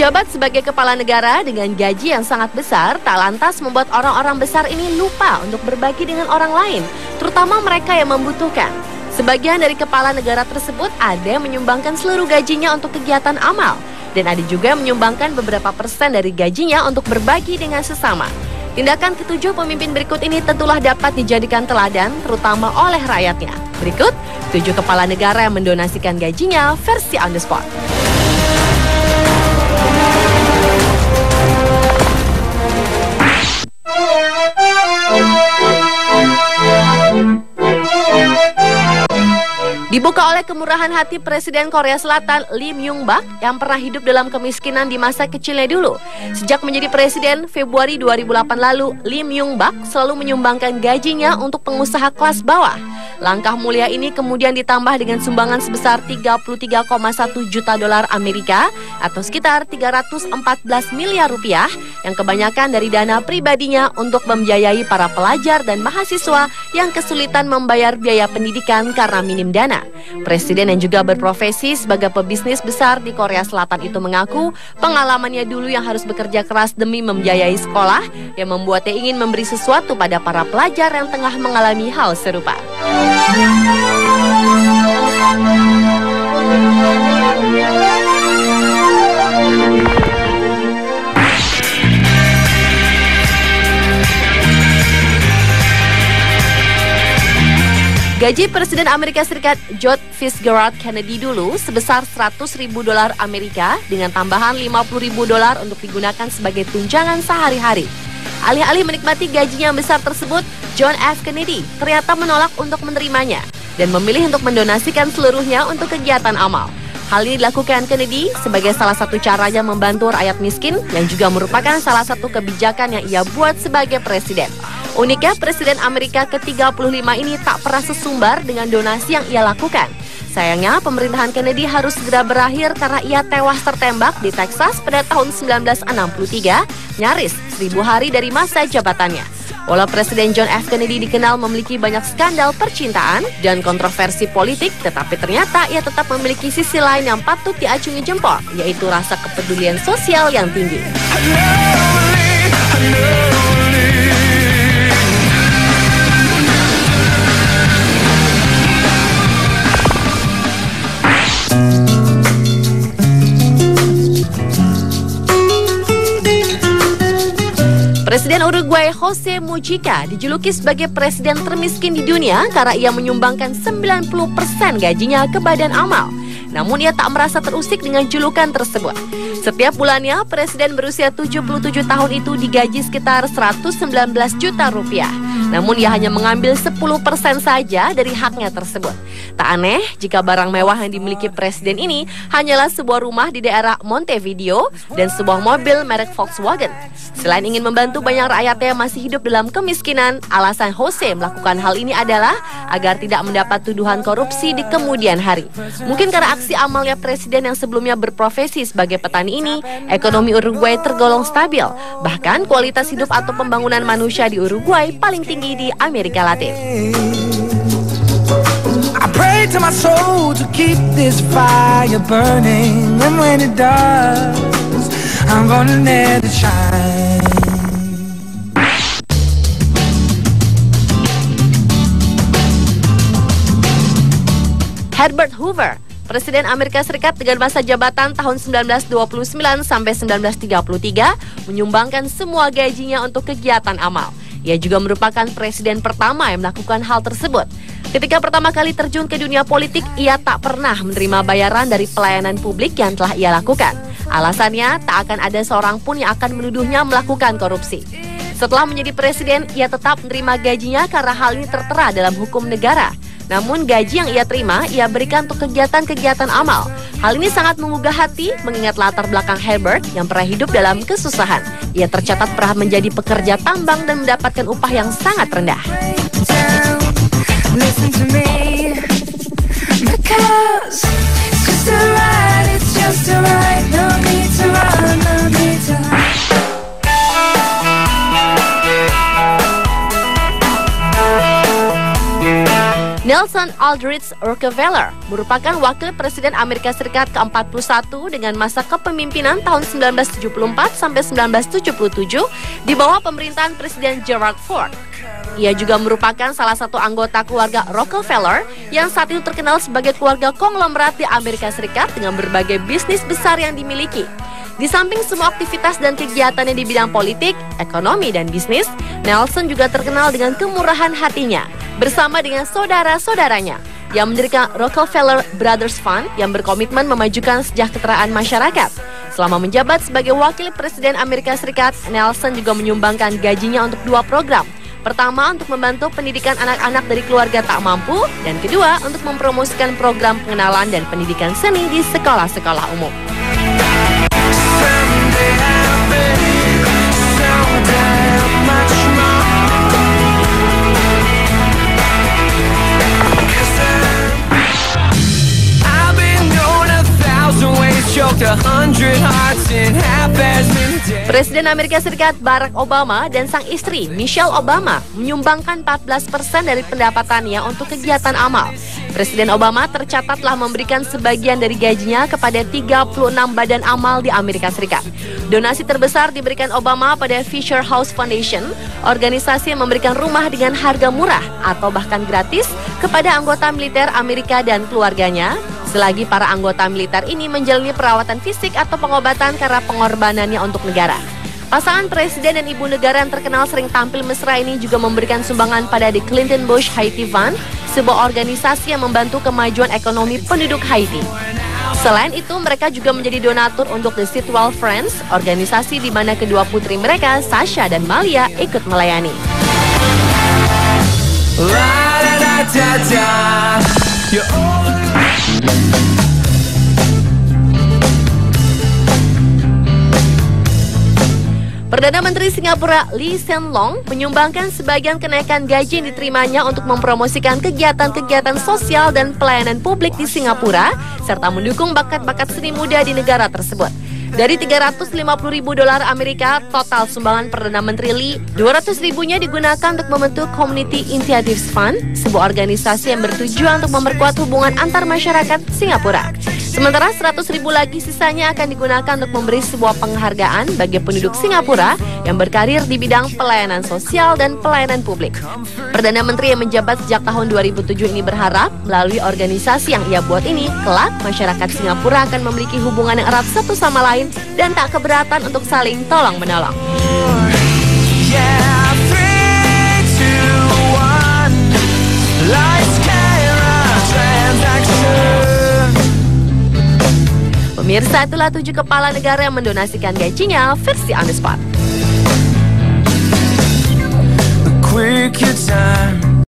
Menjabat sebagai kepala negara dengan gaji yang sangat besar tak lantas membuat orang-orang besar ini lupa untuk berbagi dengan orang lain, terutama mereka yang membutuhkan. Sebagian dari kepala negara tersebut ada yang menyumbangkan seluruh gajinya untuk kegiatan amal, dan ada juga yang menyumbangkan beberapa persen dari gajinya untuk berbagi dengan sesama. Tindakan ketujuh pemimpin berikut ini tentulah dapat dijadikan teladan, terutama oleh rakyatnya. Berikut 7 kepala negara yang mendonasikan gajinya versi on the spot. Dibuka oleh kemurahan hati Presiden Korea Selatan Lee Myung-bak yang pernah hidup dalam kemiskinan di masa kecilnya dulu. Sejak menjadi presiden Februari 2008 lalu, Lee Myung-bak selalu menyumbangkan gajinya untuk pengusaha kelas bawah. Langkah mulia ini kemudian ditambah dengan sumbangan sebesar 33,1 juta dolar Amerika atau sekitar 314 miliar rupiah yang kebanyakan dari dana pribadinya untuk membiayai para pelajar dan mahasiswa yang kesulitan membayar biaya pendidikan karena minim dana. Presiden yang juga berprofesi sebagai pebisnis besar di Korea Selatan itu mengaku pengalamannya dulu yang harus bekerja keras demi membiayai sekolah yang membuatnya ingin memberi sesuatu pada para pelajar yang tengah mengalami hal serupa. Gaji Presiden Amerika Serikat John Fitzgerald Kennedy dulu sebesar 100.000 dolar Amerika dengan tambahan 50.000 dolar untuk digunakan sebagai tunjangan sehari-hari. Alih-alih menikmati gajinya yang besar tersebut, John F. Kennedy ternyata menolak untuk menerimanya dan memilih untuk mendonasikan seluruhnya untuk kegiatan amal. Hal ini dilakukan Kennedy sebagai salah satu caranya membantu rakyat miskin yang juga merupakan salah satu kebijakan yang ia buat sebagai presiden. Uniknya, Presiden Amerika ke-35 ini tak pernah sesumbar dengan donasi yang ia lakukan. Sayangnya, pemerintahan Kennedy harus segera berakhir karena ia tewas tertembak di Texas pada tahun 1963, nyaris 1000 hari dari masa jabatannya. Walau Presiden John F. Kennedy dikenal memiliki banyak skandal percintaan dan kontroversi politik, tetapi ternyata ia tetap memiliki sisi lain yang patut diacungi jempol, yaitu rasa kepedulian sosial yang tinggi. Presiden Uruguay Jose Mujica dijuluki sebagai presiden termiskin di dunia karena ia menyumbangkan 90% gajinya ke badan amal. Namun ia tak merasa terusik dengan julukan tersebut. Setiap bulannya, presiden berusia 77 tahun itu digaji sekitar 119 juta rupiah. Namun ia hanya mengambil 10% saja dari haknya tersebut. Tak aneh jika barang mewah yang dimiliki presiden ini hanyalah sebuah rumah di daerah Montevideo dan sebuah mobil merek Volkswagen. Selain ingin membantu banyak rakyatnya yang masih hidup dalam kemiskinan, alasan Jose melakukan hal ini adalah agar tidak mendapat tuduhan korupsi di kemudian hari. Mungkin karena aksi amalnya presiden yang sebelumnya berprofesi sebagai petani ini, ekonomi Uruguay tergolong stabil. Bahkan kualitas hidup atau pembangunan manusia di Uruguay paling tinggi di Amerika Latin. I pray to my soul to keep this fire burning, and when it does, I'm gonna let it shine. Herbert Hoover, Presiden Amerika Serikat dengan masa jabatan tahun 1929 sampai 1933, menyumbangkan semua gajinya untuk kegiatan amal. Ia juga merupakan presiden pertama yang melakukan hal tersebut. Ketika pertama kali terjun ke dunia politik, ia tak pernah menerima bayaran dari pelayanan publik yang telah ia lakukan. Alasannya, tak akan ada seorang pun yang akan menuduhnya melakukan korupsi. Setelah menjadi presiden, ia tetap menerima gajinya karena hal ini tertera dalam hukum negara. Namun gaji yang ia terima, ia berikan untuk kegiatan-kegiatan amal. Hal ini sangat menggugah hati mengingat latar belakang Herbert yang pernah hidup dalam kesusahan. Ia tercatat pernah menjadi pekerja tambang dan mendapatkan upah yang sangat rendah. Nelson Aldrich Rockefeller merupakan wakil presiden Amerika Serikat ke-41 dengan masa kepemimpinan tahun 1974 sampai 1977 di bawah pemerintahan Presiden Gerald Ford. Ia juga merupakan salah satu anggota keluarga Rockefeller yang saat itu terkenal sebagai keluarga konglomerat di Amerika Serikat dengan berbagai bisnis besar yang dimiliki. Di samping semua aktivitas dan kegiatannya di bidang politik, ekonomi, dan bisnis, Nelson juga terkenal dengan kemurahan hatinya bersama dengan saudara-saudaranya yang mendirikan Rockefeller Brothers Fund yang berkomitmen memajukan kesejahteraan masyarakat. Selama menjabat sebagai wakil presiden Amerika Serikat, Nelson juga menyumbangkan gajinya untuk 2 program. Pertama, untuk membantu pendidikan anak-anak dari keluarga tak mampu, dan kedua, untuk mempromosikan program pengenalan dan pendidikan seni di sekolah-sekolah umum. Presiden Amerika Serikat Barack Obama dan sang istri Michelle Obama menyumbangkan 14% dari pendapatannya untuk kegiatan amal. Presiden Obama tercatat telah memberikan sebagian dari gajinya kepada 36 badan amal di Amerika Serikat. Donasi terbesar diberikan Obama pada Fisher House Foundation, organisasi yang memberikan rumah dengan harga murah atau bahkan gratis kepada anggota militer Amerika dan keluarganya, selagi para anggota militer ini menjalani perawatan fisik atau pengobatan karena pengorbanannya untuk negara. Pasangan presiden dan ibu negara yang terkenal sering tampil mesra ini juga memberikan sumbangan pada The Clinton Bush Haiti Fund, sebuah organisasi yang membantu kemajuan ekonomi penduduk Haiti. Selain itu, mereka juga menjadi donatur untuk The Sitwell Friends, organisasi di mana kedua putri mereka, Sasha dan Malia, ikut melayani. Perdana Menteri Singapura Lee Hsien Loong menyumbangkan sebagian kenaikan gaji yang diterimanya untuk mempromosikan kegiatan-kegiatan sosial dan pelayanan publik di Singapura, serta mendukung bakat-bakat seni muda di negara tersebut. Dari 350 ribu dolar Amerika, total sumbangan Perdana Menteri Lee, 200 ribunya digunakan untuk membentuk Community Initiatives Fund, sebuah organisasi yang bertujuan untuk memperkuat hubungan antar masyarakat Singapura. Sementara 100 ribu lagi sisanya akan digunakan untuk memberi sebuah penghargaan bagi penduduk Singapura yang berkarir di bidang pelayanan sosial dan pelayanan publik. Perdana Menteri yang menjabat sejak tahun 2007 ini berharap melalui organisasi yang ia buat ini, kelak masyarakat Singapura akan memiliki hubungan yang erat satu sama lain dan tak keberatan untuk saling tolong-menolong. Pemirsa, itulah 7 kepala negara yang mendonasikan gajinya versi on the spot.